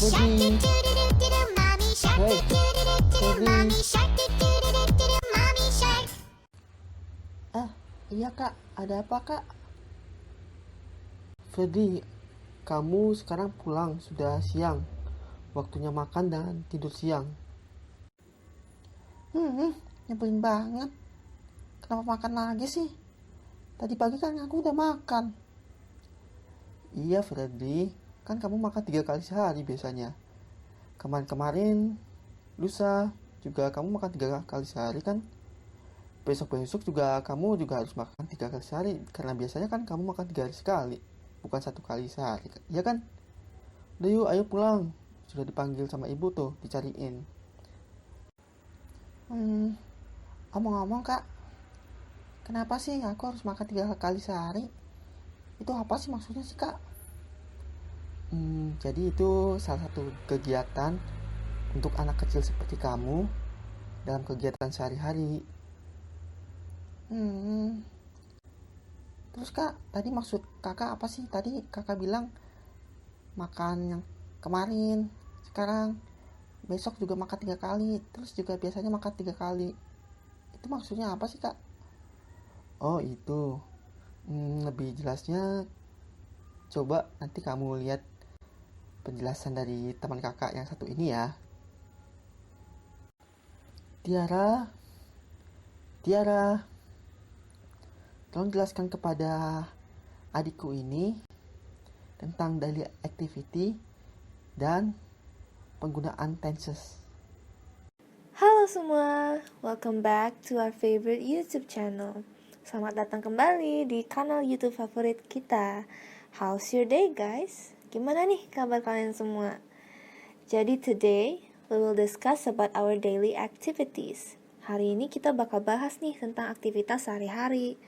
Freddy. Hey, Freddy. Iya kak, ada apa kak? Freddy, kamu sekarang pulang, sudah siang. Waktunya makan dan tidur siang. Nyebelin banget. Kenapa makan lagi sih? Tadi pagi kan aku udah makan. Iya Freddy, kan kamu makan 3 kali sehari biasanya. Kemarin-kemarin, lusa juga kamu makan 3 kali sehari kan? Besok-besok juga kamu juga harus makan 3 kali sehari. Karena biasanya kan kamu makan 3 hari sekali, bukan 1 kali sehari. Iya kan? Udah yuk, ayo pulang. Sudah dipanggil sama ibu tuh, dicariin. Omong-omong kak, kenapa sih aku harus makan 3 kali sehari? Itu apa sih maksudnya sih kak? Jadi itu salah satu kegiatan untuk anak kecil seperti kamu dalam kegiatan sehari-hari. Terus kak, tadi maksud kakak apa sih? Tadi kakak bilang makan yang kemarin, sekarang, besok juga makan 3 kali, terus juga biasanya makan 3 kali. Itu maksudnya apa sih kak? Oh itu, lebih jelasnya coba nanti kamu lihat penjelasan dari teman kakak yang satu ini ya. Tiara, Tiara, tolong jelaskan kepada adikku ini tentang daily activity dan penggunaan tenses. Halo semua, welcome back to our favorite YouTube channel. Selamat datang kembali di kanal YouTube favorit kita. How's your day guys? Gimana nih kabar kalian semua? Jadi today, we will discuss about our daily activities. Hari ini kita bakal bahas nih tentang aktivitas sehari-hari.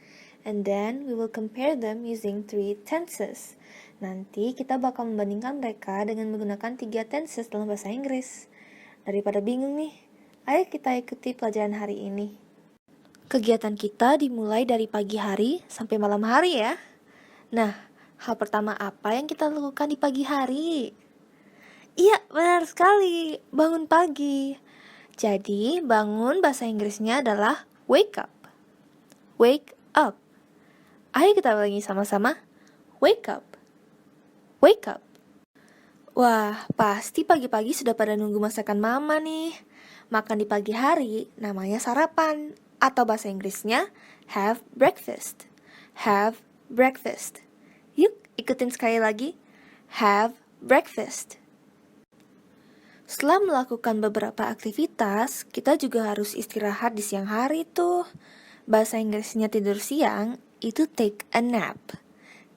And then we will compare them using 3 tenses. Nanti kita bakal membandingkan mereka dengan menggunakan 3 tenses dalam bahasa Inggris. Daripada bingung nih, ayo kita ikuti pelajaran hari ini. Kegiatan kita dimulai dari pagi hari sampai malam hari ya. Nah, hal pertama apa yang kita lakukan di pagi hari? Iya, benar sekali. Bangun pagi. Jadi, bangun bahasa Inggrisnya adalah wake up. Wake up. Ayo kita ulangi sama-sama. Wake up. Wake up. Wah, pasti pagi-pagi sudah pada nunggu masakan mama nih. Makan di pagi hari namanya sarapan, atau bahasa Inggrisnya have breakfast. Have breakfast. Yuk, ikutin sekali lagi. Have breakfast. Setelah melakukan beberapa aktivitas, kita juga harus istirahat di siang hari tuh. Bahasa Inggrisnya tidur siang itu take a nap.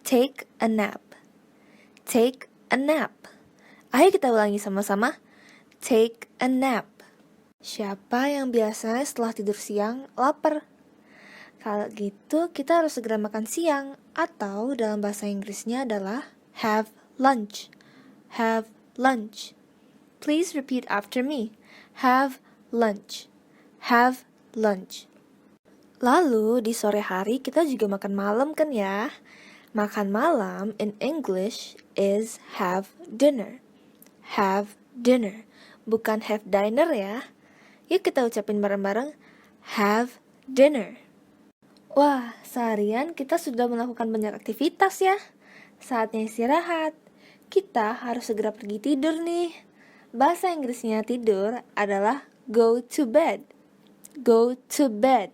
Take a nap. Take a nap. Ayo kita ulangi sama-sama. Take a nap. Siapa yang biasanya setelah tidur siang lapar? Kalau gitu kita harus segera makan siang, atau dalam bahasa Inggrisnya adalah have lunch. Have lunch. Please repeat after me. Have lunch. Have lunch. Lalu di sore hari kita juga makan malam kan ya? Makan malam in English is have dinner. Have dinner. Bukan have diner ya. Yuk kita ucapin bareng-bareng. Have dinner. Wah, seharian kita sudah melakukan banyak aktivitas ya. Saatnya istirahat. Kita harus segera pergi tidur nih. Bahasa Inggrisnya tidur adalah go to bed. Go to bed.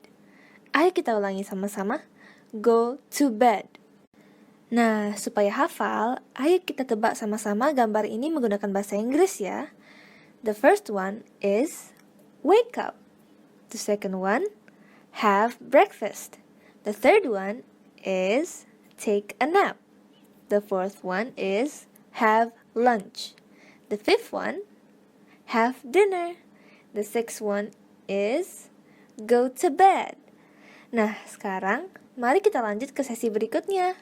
Ayo kita ulangi sama-sama. Go to bed. Nah, supaya hafal, ayo kita tebak sama-sama gambar ini menggunakan bahasa Inggris ya. The first one is wake up. The second one, have breakfast. The third one is take a nap. The fourth one is have lunch. The fifth one, have dinner. The sixth one is go to bed. Nah, sekarang mari kita lanjut ke sesi berikutnya.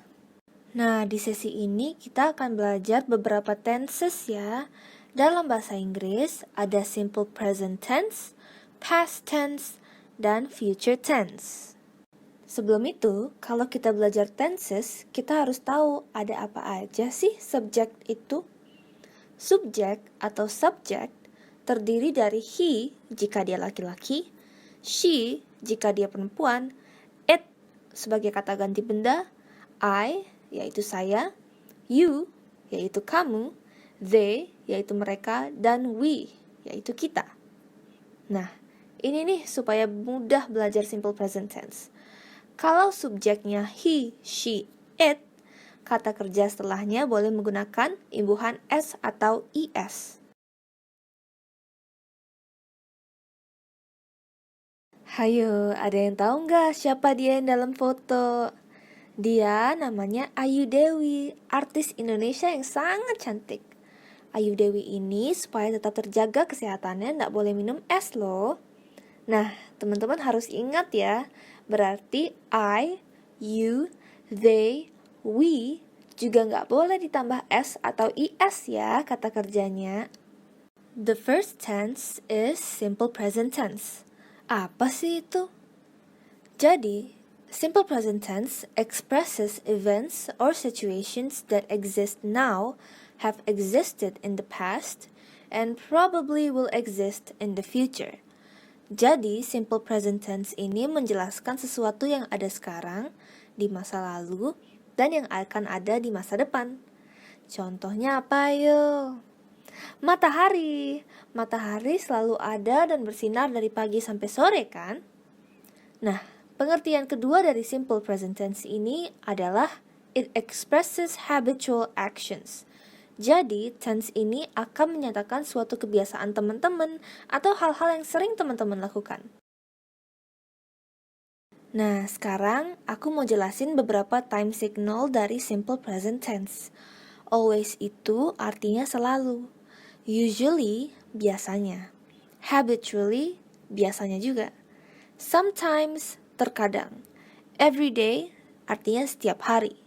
Nah, di sesi ini kita akan belajar beberapa tenses ya. Dalam bahasa Inggris ada simple present tense, past tense, dan future tense. Sebelum itu, kalau kita belajar tenses, kita harus tahu ada apa aja sih subjek itu. Subjek atau subject terdiri dari he jika dia laki-laki, she jika dia perempuan, it sebagai kata ganti benda, I yaitu saya, you yaitu kamu, they yaitu mereka, dan we yaitu kita. Nah, ini nih supaya mudah belajar simple present tense. Kalau subjeknya he, she, it, kata kerja setelahnya boleh menggunakan imbuhan s atau es. Hayo, ada yang tahu nggak siapa dia yang dalam foto? Dia namanya Ayu Dewi, artis Indonesia yang sangat cantik. Ayu Dewi ini supaya tetap terjaga kesehatannya nggak boleh minum es loh. Nah, teman-teman harus ingat ya, berarti I, you, they, we juga nggak boleh ditambah s atau es ya kata kerjanya. The first tense is simple present tense. Apa sih itu? Jadi, simple present tense expresses events or situations that exist now, have existed in the past, and probably will exist in the future. Jadi, simple present tense ini menjelaskan sesuatu yang ada sekarang, di masa lalu, dan yang akan ada di masa depan. Contohnya apa yuk? Matahari. Matahari selalu ada dan bersinar dari pagi sampai sore kan? Nah, pengertian kedua dari simple present tense ini adalah it expresses habitual actions. Jadi, tense ini akan menyatakan suatu kebiasaan teman-teman atau hal-hal yang sering teman-teman lakukan. Nah, sekarang aku mau jelasin beberapa time signal dari simple present tense. Always itu artinya selalu. Usually, biasanya. Habitually, biasanya juga. Sometimes, terkadang. Everyday, artinya setiap hari.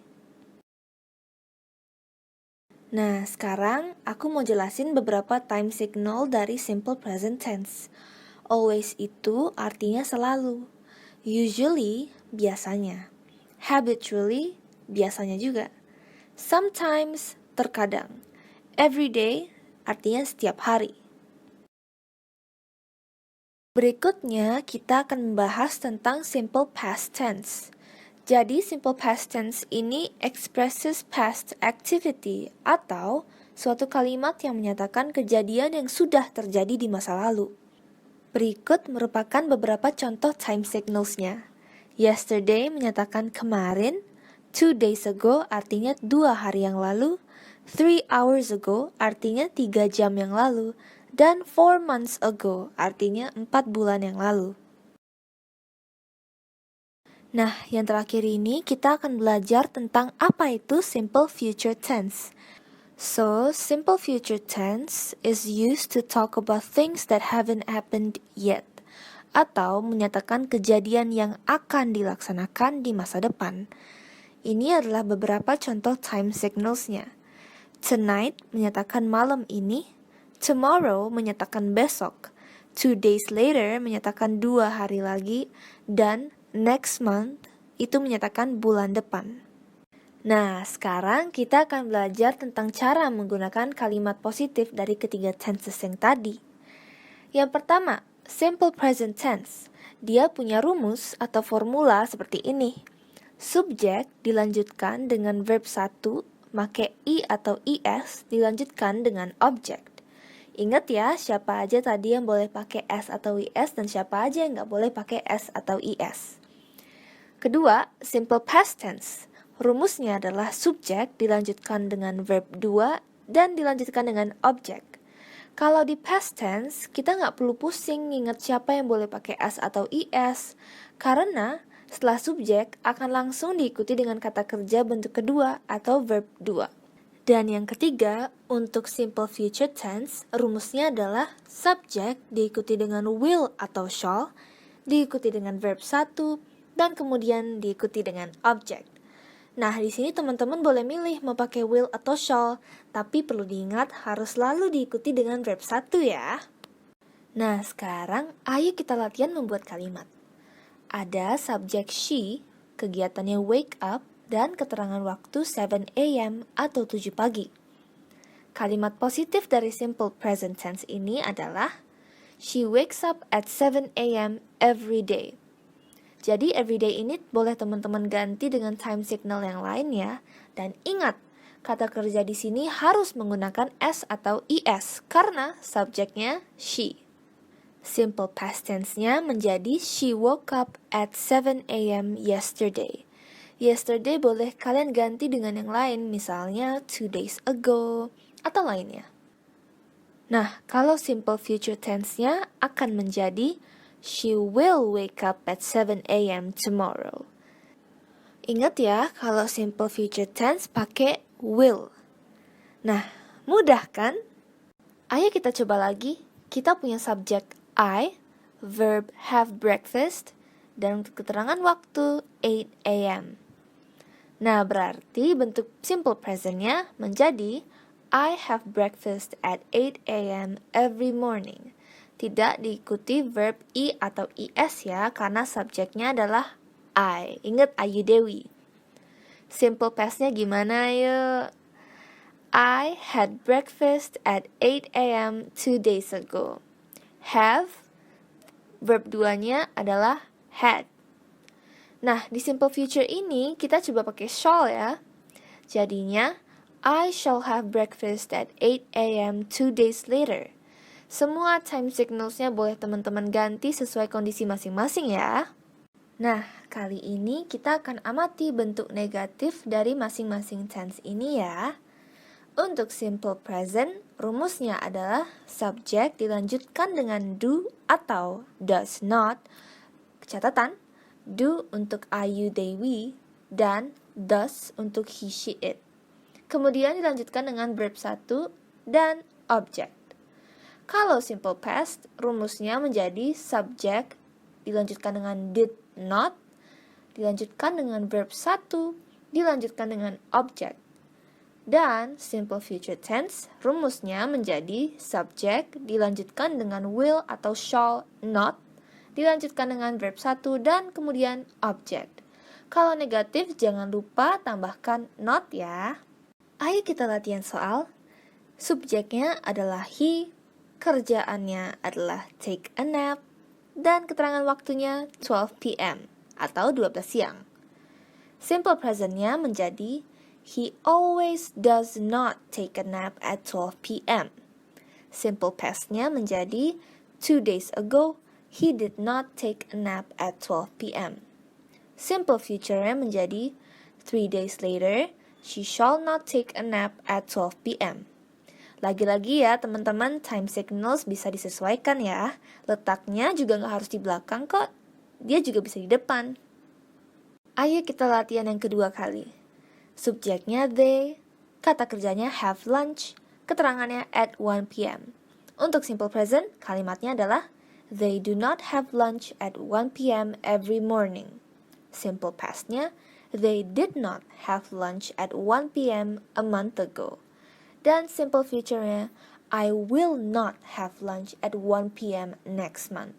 Nah, sekarang aku mau jelasin beberapa time signal dari simple present tense. Always itu artinya selalu. Usually, biasanya. Habitually, biasanya juga. Sometimes, terkadang. Everyday, artinya setiap hari. Berikutnya, kita akan membahas tentang simple past tense. Jadi, simple past tense ini expresses past activity atau suatu kalimat yang menyatakan kejadian yang sudah terjadi di masa lalu. Berikut merupakan beberapa contoh time signals-nya. Yesterday menyatakan kemarin, 2 days ago artinya 2 hari yang lalu, 3 hours ago artinya 3 jam yang lalu, dan 4 months ago artinya 4 bulan yang lalu. Nah, yang terakhir ini kita akan belajar tentang apa itu simple future tense. So, simple future tense is used to talk about things that haven't happened yet, atau menyatakan kejadian yang akan dilaksanakan di masa depan. Ini adalah beberapa contoh time signals-nya. Tonight menyatakan malam ini, tomorrow menyatakan besok, 2 days later menyatakan 2 hari lagi, dan next month itu menyatakan bulan depan. Nah, sekarang kita akan belajar tentang cara menggunakan kalimat positif dari ketiga tenses yang tadi. Yang pertama, simple present tense. Dia punya rumus atau formula seperti ini. Subjek dilanjutkan dengan verb 1, make i atau es dilanjutkan dengan object. Ingat ya, siapa aja tadi yang boleh pakai s atau is dan siapa aja yang nggak boleh pakai s atau is. Kedua, simple past tense. Rumusnya adalah subjek dilanjutkan dengan verb 2 dan dilanjutkan dengan object. Kalau di past tense, kita nggak perlu pusing nginget siapa yang boleh pakai s atau is, karena setelah subjek akan langsung diikuti dengan kata kerja bentuk kedua atau verb 2. Dan yang ketiga, untuk simple future tense, rumusnya adalah subjek diikuti dengan will atau shall, diikuti dengan verb 1, dan kemudian diikuti dengan object. Nah, di sini teman-teman boleh milih mau pakai will atau shall, tapi perlu diingat harus selalu diikuti dengan verb 1 ya. Nah, sekarang ayo kita latihan membuat kalimat. Ada subjek she, kegiatannya wake up, dan keterangan waktu 7 a.m. atau 7 pagi. Kalimat positif dari simple present tense ini adalah she wakes up at 7 a.m. every day. Jadi everyday ini boleh teman-teman ganti dengan time signal yang lain ya. Dan ingat, kata kerja di sini harus menggunakan S atau IS karena subjeknya she. Simple past tense-nya menjadi she woke up at 7 a.m. yesterday. Yesterday boleh kalian ganti dengan yang lain, misalnya 2 days ago atau lainnya. Nah, kalau simple future tense-nya akan menjadi she will wake up at 7 a.m. tomorrow. Ingat ya, kalau simple future tense pakai will. Nah, mudah kan? Ayo kita coba lagi. Kita punya subjek I, verb have breakfast, dan untuk keterangan waktu 8 a.m. Nah, berarti bentuk simple present-nya menjadi I have breakfast at 8 a.m. every morning. Tidak diikuti verb I atau IS ya, karena subjeknya adalah I. Ingat Ayu Dewi. Simple past-nya gimana yuk? I had breakfast at 8 a.m. 2 days ago. Have, verb 2-nya adalah had. Nah, di simple future ini kita coba pakai shall ya. Jadinya, I shall have breakfast at 8 a.m. 2 days later. Semua time signals-nya boleh teman-teman ganti sesuai kondisi masing-masing ya. Nah, kali ini kita akan amati bentuk negatif dari masing-masing tense ini ya. Untuk simple present, rumusnya adalah subjek dilanjutkan dengan do atau does not. Catatan, do untuk Ayu Dewi dan does untuk he, she, it. Kemudian dilanjutkan dengan verb 1 dan object. Kalau simple past, rumusnya menjadi subjek dilanjutkan dengan did not, dilanjutkan dengan verb 1, dilanjutkan dengan object. Dan simple future tense, rumusnya menjadi subjek dilanjutkan dengan will atau shall not, dilanjutkan dengan verb 1 dan kemudian object. Kalau negatif, jangan lupa tambahkan not ya. Ayo kita latihan soal. Subjeknya adalah he, kerjaannya adalah take a nap, dan keterangan waktunya 12 p.m. atau 12 siang. Simple present-nya menjadi he always does not take a nap at 12 p.m. Simple past-nya menjadi 2 days ago, he did not take a nap at 12 p.m. Simple future-nya menjadi 3 days later, she shall not take a nap at 12 p.m. Lagi-lagi ya teman-teman, time signals bisa disesuaikan ya. Letaknya juga nggak harus di belakang kok. Dia juga bisa di depan. Ayo kita latihan yang kedua kali. Subjeknya they, kata kerjanya have lunch, keterangannya at 1 p.m. Untuk simple present, kalimatnya adalah they do not have lunch at 1 p.m. every morning. Simple past-nya, they did not have lunch at 1 p.m. a month ago. Dan simple future-nya, I will not have lunch at 1 p.m. next month.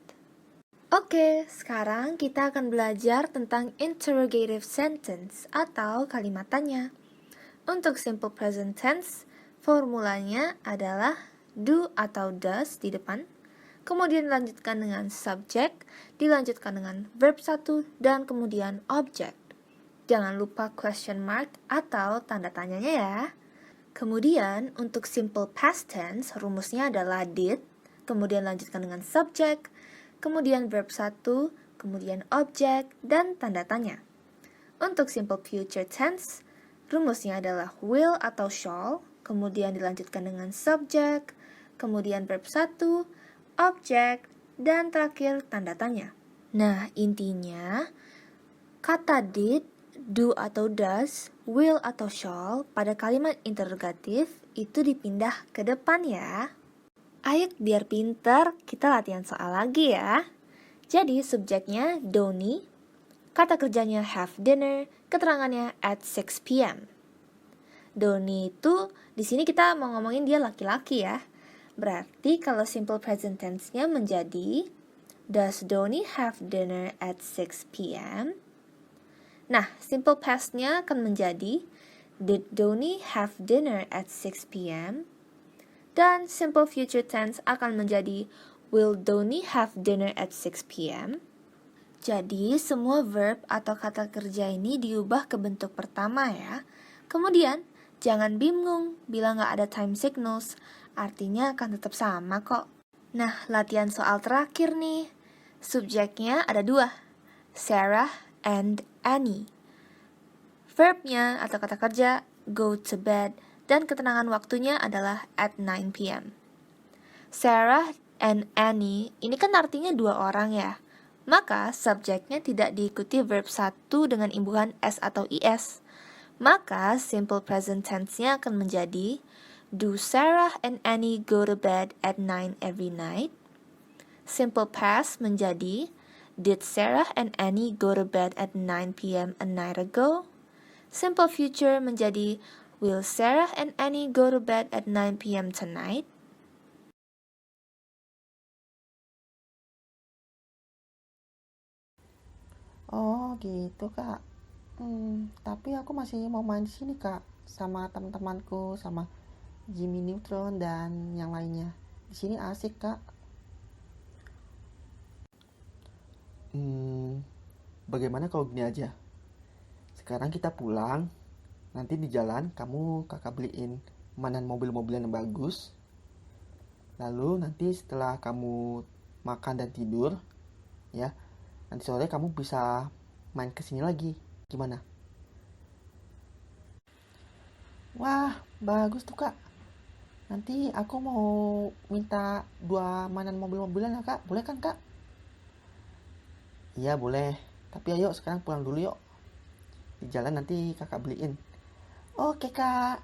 Oke, sekarang kita akan belajar tentang interrogative sentence atau kalimat tanya. Untuk simple present tense, formulanya adalah do atau does di depan, kemudian dilanjutkan dengan subject, dilanjutkan dengan verb 1, dan kemudian object. Jangan lupa question mark atau tanda tanyanya ya. Kemudian untuk simple past tense, rumusnya adalah did, kemudian lanjutkan dengan subject, kemudian verb 1, kemudian object, dan tanda tanya. Untuk simple future tense, rumusnya adalah will atau shall, kemudian dilanjutkan dengan subject, kemudian verb 1, object, dan terakhir tanda tanya. Nah, intinya, kata did, do atau does, will atau shall pada kalimat interrogatif itu dipindah ke depan ya. Ayo biar pinter, kita latihan soal lagi ya. Jadi subjeknya Doni, kata kerjanya have dinner, keterangannya at 6 p.m. Doni itu di sini kita mau ngomongin dia laki-laki ya. Berarti kalau simple present tense-nya menjadi does Doni have dinner at 6 p.m.? Nah, simple past-nya akan menjadi did Doni have dinner at 6 p.m.? Dan simple future tense akan menjadi will Doni have dinner at 6 p.m.? Jadi semua verb atau kata kerja ini diubah ke bentuk pertama ya. Kemudian jangan bingung bila nggak ada time signals, artinya akan tetap sama kok. Nah, latihan soal terakhir nih. Subjeknya ada 2, Sarah and Annie. Verbnya atau kata kerja go to bed dan ketenangan waktunya adalah at 9 p.m. Sarah and Annie ini kan artinya 2 orang ya. Maka subjeknya tidak diikuti verb 1 dengan imbuhan s atau is. Maka simple present tense-nya akan menjadi do Sarah and Annie go to bed at 9 every night? Simple past menjadi did Sarah and Annie go to bed at 9 p.m. a night ago? Simple future menjadi will Sarah and Annie go to bed at 9 p.m. tonight? Oh gitu kak. Tapi aku masih mau main di sini kak, sama teman-temanku, sama Jimmy Neutron dan yang lainnya. Di sini asik kak. Bagaimana kalau gini aja? Sekarang kita pulang. Nanti di jalan kakak beliin mainan mobil-mobilan yang bagus. Lalu nanti setelah kamu makan dan tidur, ya, nanti sore kamu bisa main kesini lagi. Gimana? Wah, bagus tuh kak. Nanti aku mau minta 2 mainan mobil-mobilan ya kak. Boleh kan kak? Iya boleh. Tapi ayo sekarang pulang dulu yuk. Di jalan nanti kakak beliin. Oke kak.